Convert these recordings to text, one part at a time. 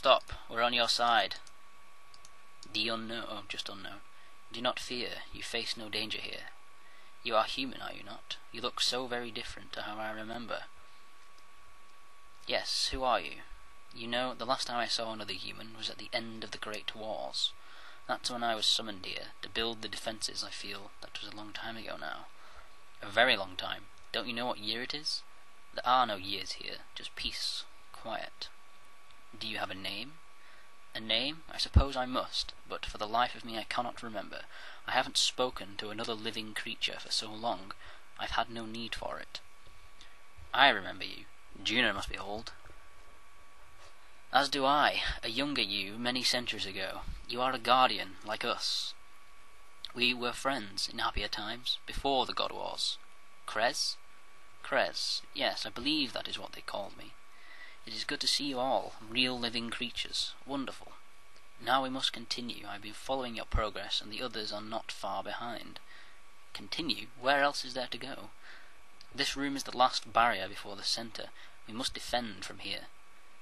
Stop, we're on your side. The unknown, oh, just unknown. Do not fear, you face no danger here. You are human, are you not? You look so very different to how I remember. Yes, who are you? You know, the last time I saw another human was at the end of the Great Wars. That's when I was summoned here, to build the defences. I feel that was a long time ago now. A very long time. Don't you know what year it is? There are no years here, just peace, quiet. Do you have a name? A name? I suppose I must, but for the life of me I cannot remember. I haven't spoken to another living creature for so long, I've had no need for it. I remember you. Juno must be old. As do I, a younger you many centuries ago. You are a guardian, like us. We were friends in happier times, before the God Wars. Krez? Krez, yes, I believe that is what they called me. It is good to see you all, real living creatures. Wonderful. Now we must continue. I've been following your progress, and the others are not far behind. Continue? Where else is there to go? This room is the last barrier before the centre. We must defend from here.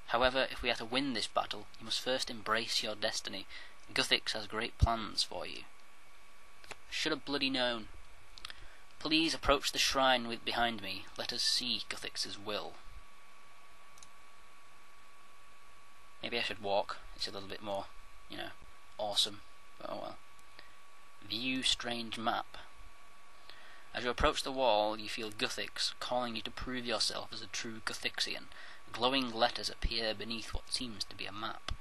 However, if we are to win this battle, you must first embrace your destiny. Guthix has great plans for you. Should have bloody known. Please approach the shrine behind me. Let us see Guthix's will. Maybe I should walk. It's a little bit more, awesome. But oh well. View strange map. As you approach the wall, you feel Guthix calling you to prove yourself as a true Guthixian. Glowing letters appear beneath what seems to be a map.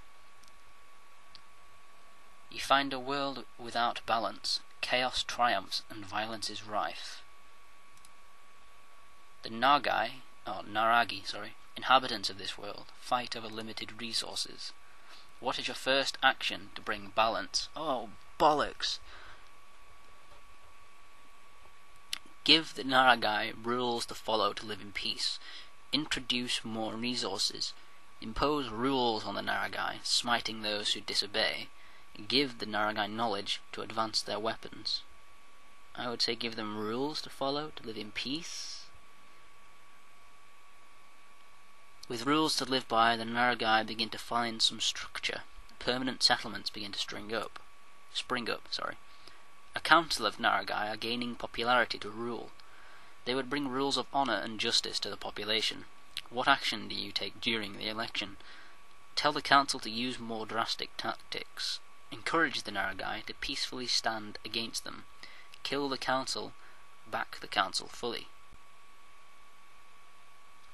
You find a world without balance. Chaos triumphs and violence is rife. The Naragi, inhabitants of this world, fight over limited resources. What is your first action to bring balance? Oh, bollocks! Give the Naragi rules to follow to live in peace. Introduce more resources. Impose rules on the Naragi, smiting those who disobey. Give the Naragi knowledge to advance their weapons. I would say give them rules to follow to live in peace. With rules to live by, the Naragi begin to find some structure. Permanent settlements begin to spring up. A council of Naragi are gaining popularity to rule. They would bring rules of honour and justice to the population. What action do you take during the election? Tell the council to use more drastic tactics. Encourage the Naragi to peacefully stand against them. Kill the council, back the council fully.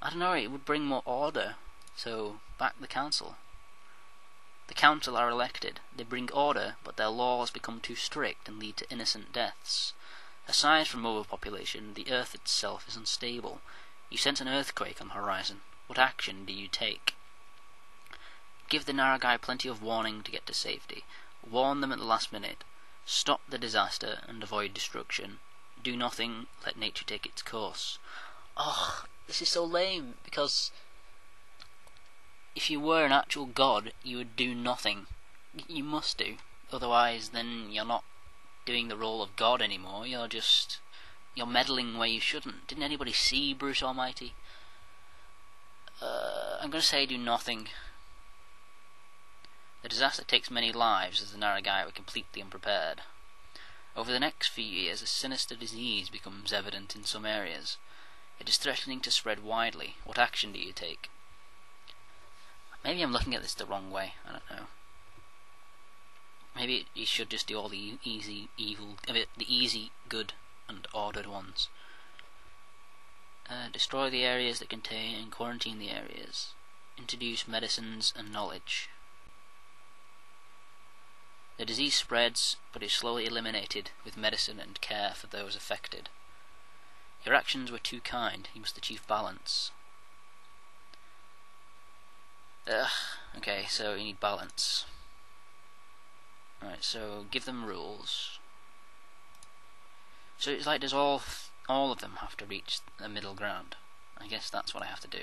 I don't know, it would bring more order, so back the council. The council are elected. They bring order, but their laws become too strict and lead to innocent deaths. Aside from overpopulation, the earth itself is unstable. You sense an earthquake on the horizon. What action do you take? Give the Naragi plenty of warning to get to safety. Warn them at the last minute. Stop the disaster and avoid destruction. Do nothing, let nature take its course. Oh, this is so lame, because if you were an actual god, you would do nothing. You must do. Otherwise, then you're not doing the role of god anymore. You're meddling where you shouldn't. Didn't anybody see Bruce Almighty? I'm going to say do nothing. The disaster takes many lives, as the Naragi were completely unprepared. Over the next few years, a sinister disease becomes evident in some areas. It is threatening to spread widely. What action do you take? Maybe I'm looking at this the wrong way. I don't know. Maybe you should just do all the easy, good, and ordered ones. Destroy the areas that contain and quarantine the areas. Introduce medicines and knowledge. The disease spreads, but is slowly eliminated with medicine and care for those affected. Your actions were too kind. You must achieve balance. Okay, so you need balance. Alright, so give them rules. So it's like does all of them have to reach a middle ground? I guess that's what I have to do.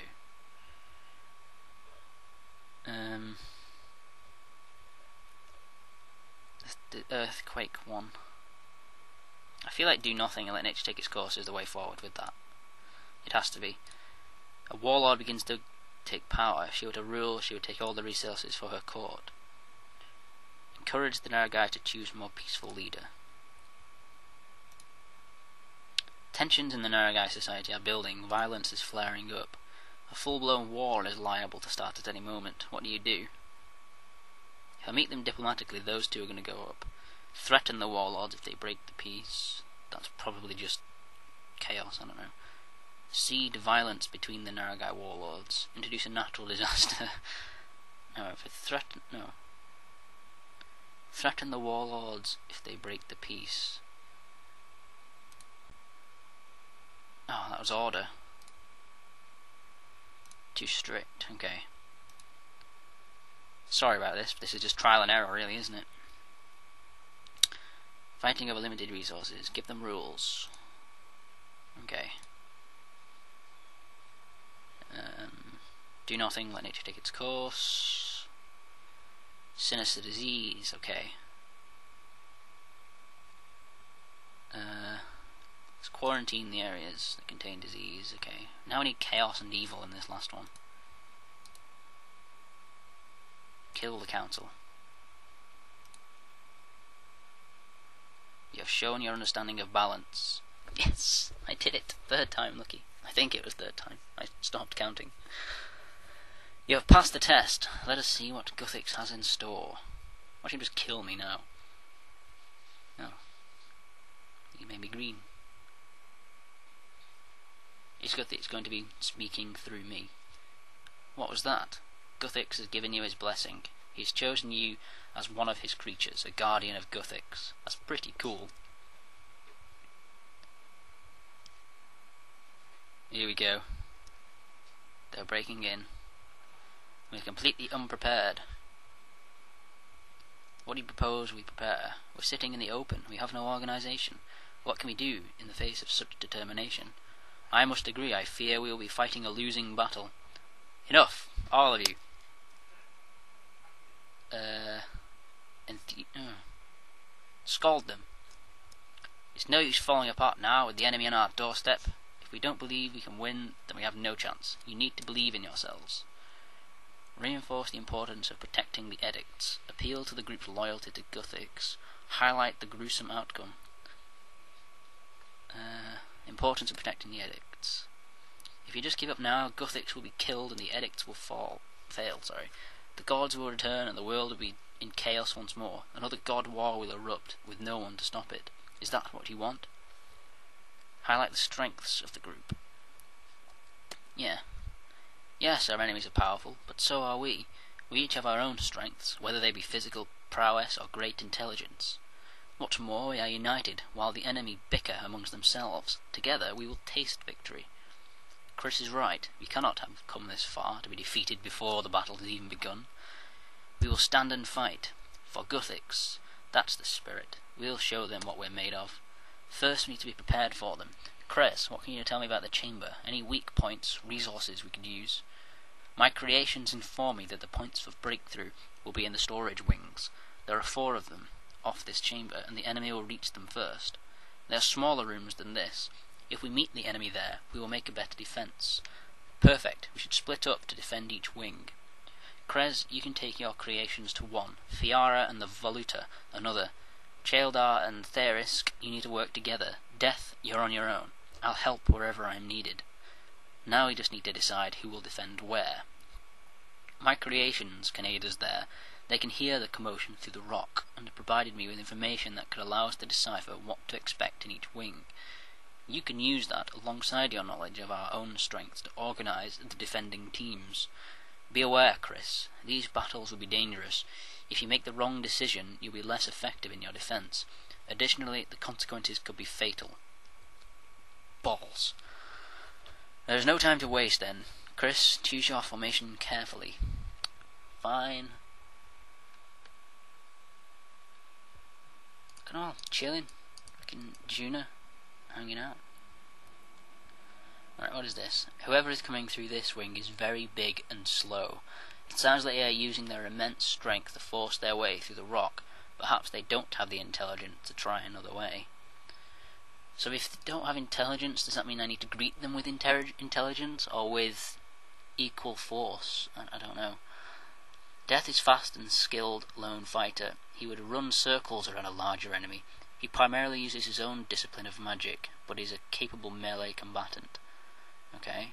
The earthquake one. I feel like do nothing and let nature take its course is the way forward with that. It has to be. A warlord begins to take power. If she were to rule, she would take all the resources for her court. Encourage the Naragai to choose a more peaceful leader. Tensions in the Naragai society are building. Violence is flaring up. A full-blown war is liable to start at any moment. What do you do? If I meet them diplomatically, those two are going to go up. Threaten the warlords if they break the peace. That's probably just chaos, I don't know. Seed violence between the Naragai warlords. Introduce a natural disaster. No, if it threaten the warlords if they break the peace. Oh, that was order. Too strict, okay. Sorry about this, but this is just trial and error really, isn't it? Fighting over limited resources. Give them rules. Okay. Do nothing, let nature take its course. Sinister disease, okay. Let's quarantine the areas that contain disease, okay. Now we need chaos and evil in this last one. Kill the council. You have shown your understanding of balance. Yes, I did it. Third time lucky. I think it was third time. I stopped counting. You have passed the test. Let us see what Guthix has in store. Watch him just kill me now. Oh. He made me green. Is Guthix going to be speaking through me? What was that? Guthix has given you his blessing. He has chosen you as one of his creatures, a guardian of Guthix. That's pretty cool. Here we go. They're breaking in. We're completely unprepared. What do you propose we prepare? We're sitting in the open. We have no organisation. What can we do in the face of such determination? I must agree. I fear we will be fighting a losing battle. Enough, all of you. Scald them. It's no use falling apart now with the enemy on our doorstep. If we don't believe we can win, then we have no chance. You need to believe in yourselves. Reinforce the importance of protecting the edicts. Appeal to the group's loyalty to Guthix. Highlight the gruesome outcome. Importance of protecting the edicts. If you just give up now, Guthix will be killed and the edicts will fail. The gods will return and the world will be in chaos once more. Another god war will erupt with no one to stop it. Is that what you want? Highlight the strengths of the group. Yeah. Yes, our enemies are powerful, but so are we. We each have our own strengths, whether they be physical prowess or great intelligence. What's more, we are united, while the enemy bicker amongst themselves. Together we will taste victory. Chris is right. We cannot have come this far to be defeated before the battle has even begun. We will stand and fight. For Guthix. That's the spirit. We'll show them what we're made of. First we need to be prepared for them. Chris, what can you tell me about the chamber? Any weak points, resources we could use? My creations inform me that the points of breakthrough will be in the storage wings. There are 4 of them off this chamber, and the enemy will reach them first. They are smaller rooms than this. If we meet the enemy there, we will make a better defence. Perfect. We should split up to defend each wing. Krez, you can take your creations to 1. Fiara and the Voluta, another. Chaeldar and Therisk, you need to work together. Death, you're on your own. I'll help wherever I'm needed. Now we just need to decide who will defend where. My creations can aid us there. They can hear the commotion through the rock, and have provided me with information that could allow us to decipher what to expect in each wing. You can use that alongside your knowledge of our own strengths to organise the defending teams. Be aware, Chris, these battles will be dangerous. If you make the wrong decision, you'll be less effective in your defence. Additionally, the consequences could be fatal. Balls. There is no time to waste then. Chris, choose your formation carefully. Fine. Look at all, chilling. Fucking Juna, hanging out. Alright, what is this? Whoever is coming through this wing is very big and slow. It sounds like they are using their immense strength to force their way through the rock. Perhaps they don't have the intelligence to try another way. So if they don't have intelligence, does that mean I need to greet them with intelligence, or with equal force. I don't know. Death is fast and skilled lone fighter. He would run circles around a larger enemy. He primarily uses his own discipline of magic, but he's a capable melee combatant. Okay.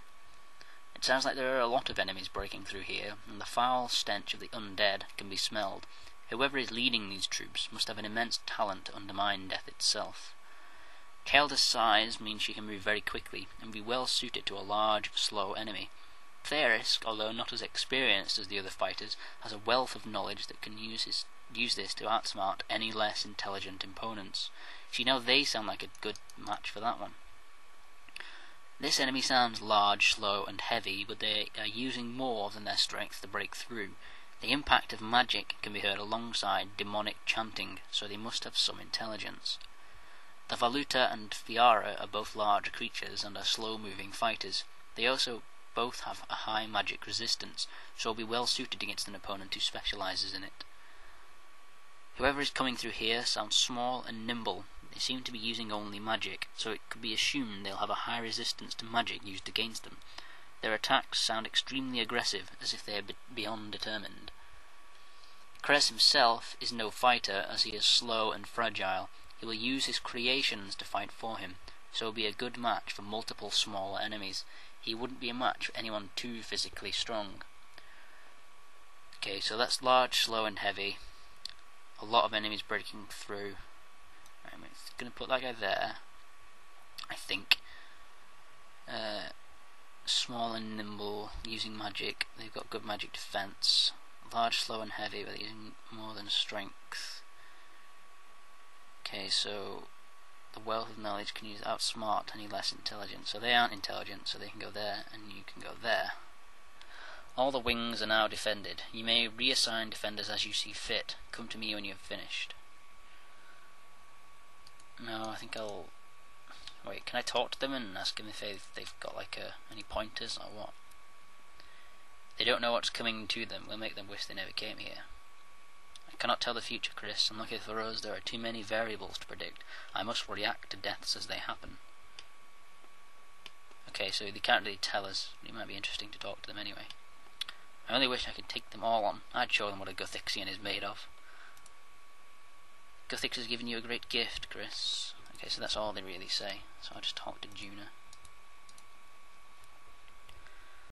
It sounds like there are a lot of enemies breaking through here, and the foul stench of the undead can be smelled. Whoever is leading these troops must have an immense talent to undermine death itself. Kael'da's size means she can move very quickly, and be well suited to a large, slow enemy. Therisk, although not as experienced as the other fighters, has a wealth of knowledge that can use this to outsmart any less intelligent opponents. You know, they sound like a good match for that one. This enemy sounds large, slow, and heavy, but they are using more than their strength to break through. The impact of magic can be heard alongside demonic chanting, so they must have some intelligence. The Valuta and Fiara are both large creatures and are slow-moving fighters. They also both have a high magic resistance, so will be well suited against an opponent who specializes in it. Whoever is coming through here sounds small and nimble. They seem to be using only magic, so it could be assumed they'll have a high resistance to magic used against them. Their attacks sound extremely aggressive, as if they are beyond determined. Krez himself is no fighter, as he is slow and fragile. He will use his creations to fight for him, so will be a good match for multiple smaller enemies. He wouldn't be a match for anyone too physically strong. Okay, so that's large, slow, and heavy. A lot of enemies breaking through. I'm going to put that guy there, I think. Small and nimble, using magic. They've got good magic defense. Large, slow, and heavy, but using more than strength. Okay, so the wealth of knowledge can use outsmart any less intelligent. So they aren't intelligent, so they can go there, and you can go there. All the wings are now defended. You may reassign defenders as you see fit. Come to me when you have finished. No, I think I'll... Wait, can I talk to them and ask them if they've got like any pointers or what? They don't know what's coming to them. We'll make them wish they never came here. I cannot tell the future, Chris. Unlucky for us, there are too many variables to predict. I must react to deaths as they happen. Okay, so they can't really tell us. It might be interesting to talk to them anyway. I only wish I could take them all on. I'd show them what a Gothixian is made of. Guthix has given you a great gift, Chris. Okay, so that's all they really say. So I'll just talk to Juna.